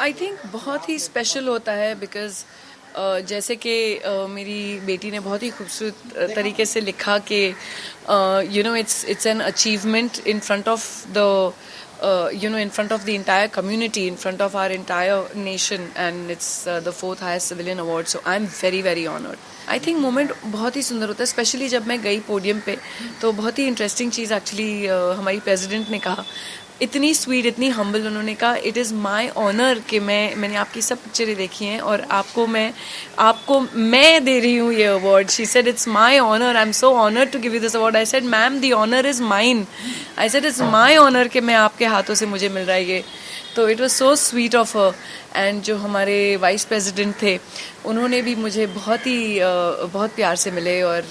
I think बहुत ही special होता है बिकॉज जैसे कि मेरी बेटी ने बहुत ही खूबसूरत तरीके से लिखा कि it's an achievement in front of the in front of the entire community, in front of our entire nation, and it's the fourth highest civilian award. So I'm very, very honored. I think moment बहुत ही सुंदर होता है, specially जब मैं गई podium पे तो बहुत ही इंटरेस्टिंग चीज़ एक्चुअली हमारी प्रेसिडेंट ने कहा, इतनी स्वीट, इतनी हम्बल, उन्होंने कहा इट इज़ माई ऑनर कि मैंने आपकी सब पिक्चरें देखी हैं और आपको मैं दे रही हूँ ये award. She said it's my honour, I am so honoured to give you this award. I said ma'am the honour is mine. I said it's my honour कि मैं आपके हाथों से मुझे मिल रहा है ये. तो it was so sweet of her. And जो हमारे वाइस प्रेसिडेंट थे उन्होंने भी मुझे बहुत प्यार से मिले और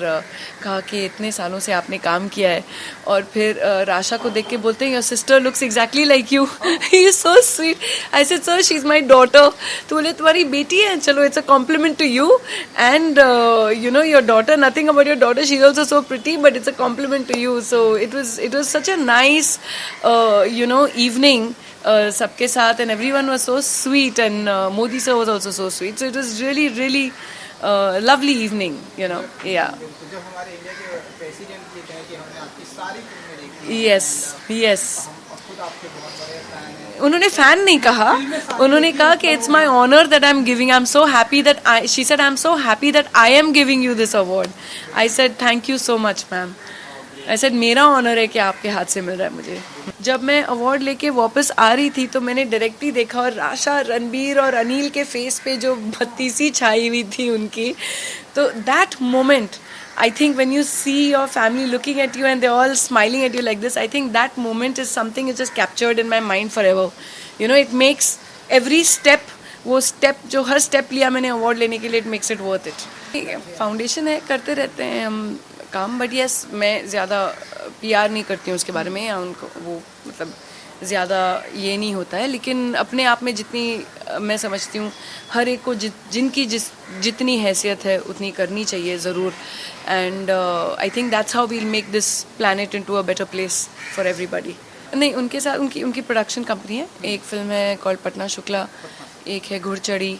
कहा कि इतने सालों से आपने काम किया है. और फिर राशा को देख के बोलते हैं your sister looks exactly like you. He is so sweet. I said sir she is my daughter. तो बोले तुम्हारी बेटी है, चलो it's a compliment to you and your daughter, nothing about your daughter, she is also so pretty but it's a compliment to you. So it was such a nice evening सबके साथ, and everyone was so sweet, and Modi sir was also so sweet. So it was really lovely evening, yeah. जब हमारे India के president ये कहे कि हमने आपकी सारी फिल्में देखी, yes. हम खुद आपके बहुत बड़े फैन हैं. उन्होंने फैन नहीं कहा, उन्होंने कहा कि it's my honour that I am giving. I am so happy that she said I am so happy that I am giving you this award. I said thank you so much ma'am. I said मेरा honour है कि आपके हाथ से मिल रहा है मुझे. जब मैं अवार्ड लेके वापस आ रही थी तो मैंने डायरेक्टली देखा और राशा, रणबीर और अनिल के फेस पे जो भतीसी छाई हुई थी उनकी, तो that moment, I think when you see your family looking at you and they're all smiling at you like this, I think that moment is something is just captured in my mind forever. It makes every step, वो step जो हर step लिया मैंने award लेने के लिए, it makes it worth it. ठीक है, foundation है, करते रहते हैं हम काम, बट यस मैं ज़्यादा PR नहीं करती हूँ उसके बारे में, या उनको वो मतलब ज़्यादा ये नहीं होता है. लेकिन अपने आप में जितनी मैं समझती हूँ हर एक को जिनकी जितनी हैसियत है उतनी करनी चाहिए ज़रूर. And I think that's how we'll make this planet into a better place for everybody. नहीं, उनके साथ उनकी प्रोडक्शन कंपनी है. एक फिल्म है कॉल्ड पटना शुक्ला, एक है घुड़चढ़ी,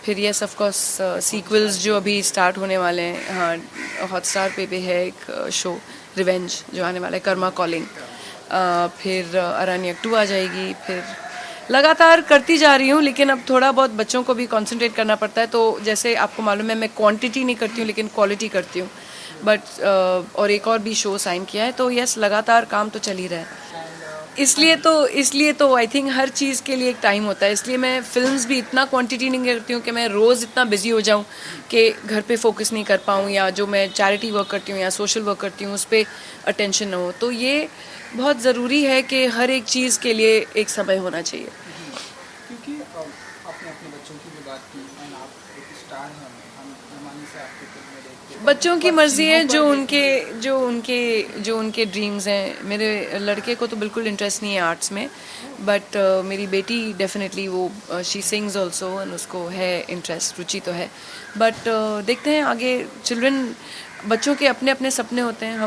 फिर यस ऑफ कोर्स सीक्वल्स जो अभी स्टार्ट होने वाले हैं. हाँ, हॉटस्टार पे है एक शो रिवेंज जो आने वाला है, कर्मा कॉलिंग. फिर अरण्यक 2 आ जाएगी. फिर लगातार करती जा रही हूँ, लेकिन अब थोड़ा बहुत बच्चों को भी कंसंट्रेट करना पड़ता है. तो जैसे आपको मालूम है मैं क्वांटिटी नहीं करती हूँ लेकिन क्वालिटी करती हूँ. बट और एक और भी शो साइन किया है, तो यस लगातार काम तो चल ही रहा है. इसलिए तो आई थिंक हर चीज़ के लिए एक टाइम होता है. इसलिए मैं फिल्म्स भी इतना क्वांटिटी नहीं करती हूँ कि मैं रोज़ इतना बिजी हो जाऊँ कि घर पे फोकस नहीं कर पाऊँ, या जो मैं चैरिटी वर्क करती हूँ या सोशल वर्क करती हूँ उस पर अटेंशन न हो. तो ये बहुत ज़रूरी है कि हर एक चीज़ के लिए एक समय होना चाहिए. क्योंकि आपने अपने बच्चों की भी बात की, एंड आप एक स्टार हैं, हम जमाने से आपकी फिल्में देखते हैं. बच्चों की मर्जी है, जो उनके ड्रीम्स हैं. मेरे लड़के को तो बिल्कुल इंटरेस्ट नहीं है आर्ट्स में, बट मेरी बेटी डेफिनेटली वो शी सिंग्स ऑल्सो, एंड उसको है इंटरेस्ट, रुचि तो है. बट देखते हैं आगे. बच्चों के अपने अपने सपने होते हैं.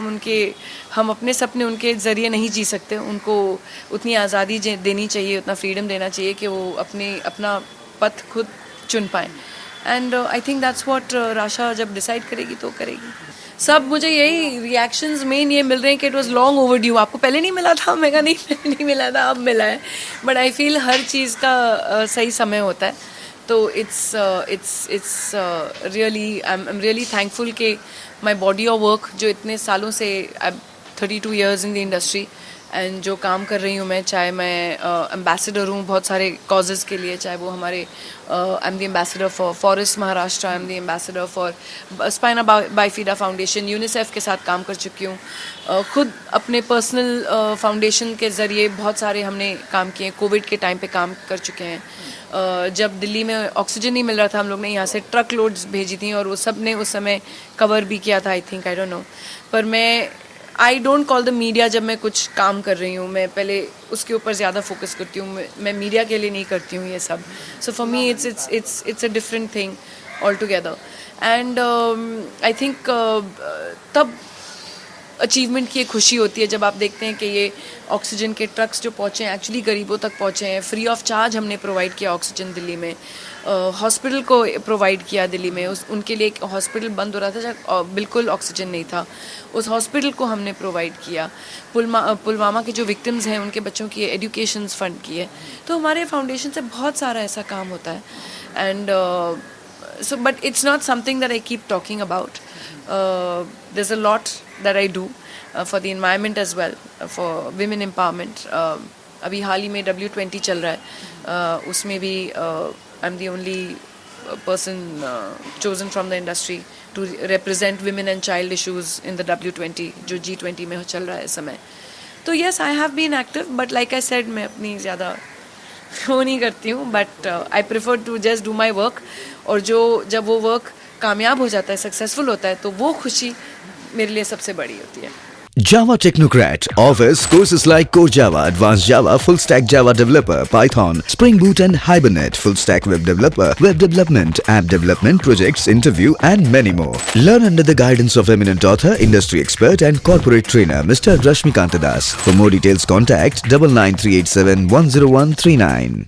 हम अपने सपने उनके ज़रिए नहीं जी सकते. उनको उतनी आज़ादी देनी चाहिए, उतना फ्रीडम देना चाहिए कि वो अपना पथ खुद चुन पाएँ. And I think that's what Rasha जब डिसाइड करेगी तो करेगी. सब मुझे यही रिएक्शंस मेन ये मिल रहे हैं कि इट वाज लॉन्ग ओवरड्यू. आपको पहले नहीं मिला था? मैं कहा नहीं, पहले नहीं मिला था, अब मिला है. बट आई फील हर चीज़ का सही समय होता है. तो it's really I am really thankful कि माई बॉडी ऑफ वर्क जो इतने सालों से, आई 32 years in the industry, and जो काम कर रही हूँ मैं, चाहे मैं एम्बेसडर हूँ बहुत सारे कॉजेज़ के लिए, चाहे वो हमारे I am the ambassador for forest Maharashtra, I am the ambassador for spina bifida foundation, UNICEF के साथ काम कर चुकी हूँ. खुद अपने पर्सनल फाउंडेशन के ज़रिए बहुत सारे हमने काम किए. कोविड के टाइम पे काम कर चुके हैं. जब दिल्ली में ऑक्सीजन नहीं मिल रहा था, हम लोग ने यहाँ से ट्रक लोड्स भेजी थी और वो सब ने उस समय कवर भी किया था, I think, I don't know. पर I don't call the media जब मैं कुछ काम कर रही हूँ. मैं पहले उसके ऊपर ज़्यादा फोकस करती हूँ. मैं मीडिया के लिए नहीं करती हूँ ये सब. So for me it's a different thing all together. And I think तब अचीवमेंट की एक खुशी होती है जब आप देखते हैं कि ये ऑक्सीजन के ट्रक्स जो पहुँचे हैं एक्चुअली गरीबों तक पहुँचे हैं। फ्री ऑफ चार्ज हमने प्रोवाइड किया ऑक्सीजन दिल्ली में, हॉस्पिटल को प्रोवाइड किया दिल्ली में। उनके लिए एक हॉस्पिटल बंद हो रहा था जहाँ बिल्कुल ऑक्सीजन नहीं था, उस हॉस्पिटल को हमने प्रोवाइड किया। पुलवामा के जो विक्टिम्स हैं उनके बच्चों की एजुकेशन फंड किए। तो हमारे फाउंडेशन से बहुत सारा ऐसा काम होता है। And so but it's not something that I keep talking about. There's a lot that I do for the environment as well, for women empowerment. अभी हाल ही में W20 चल रहा है, उसमें भी I'm the only person chosen from the industry to represent women and child issues in the W20 जो G20 में चल रहा है इस समय। तो yes, I have been active, but like I said, मैं अपनी ज़्यादा वो नहीं करती हूँ, but I prefer to just do my work. और जब वो वर्क कामयाब हो जाता है, सक्सेसफुल होता है, तो वो खुशी मेरे लिए सबसे बड़ी होती है। Java Technocrat offers courses like Core Java, Advanced Java, Full Stack Java Developer, Python, Spring Boot and Hibernate, Full Stack Web Developer, Web Development, App Development, Projects, Interview and many more. Learn under the guidance of eminent author, industry expert and corporate trainer Mr. Rashmikant Das. For more details contact 99387 10139.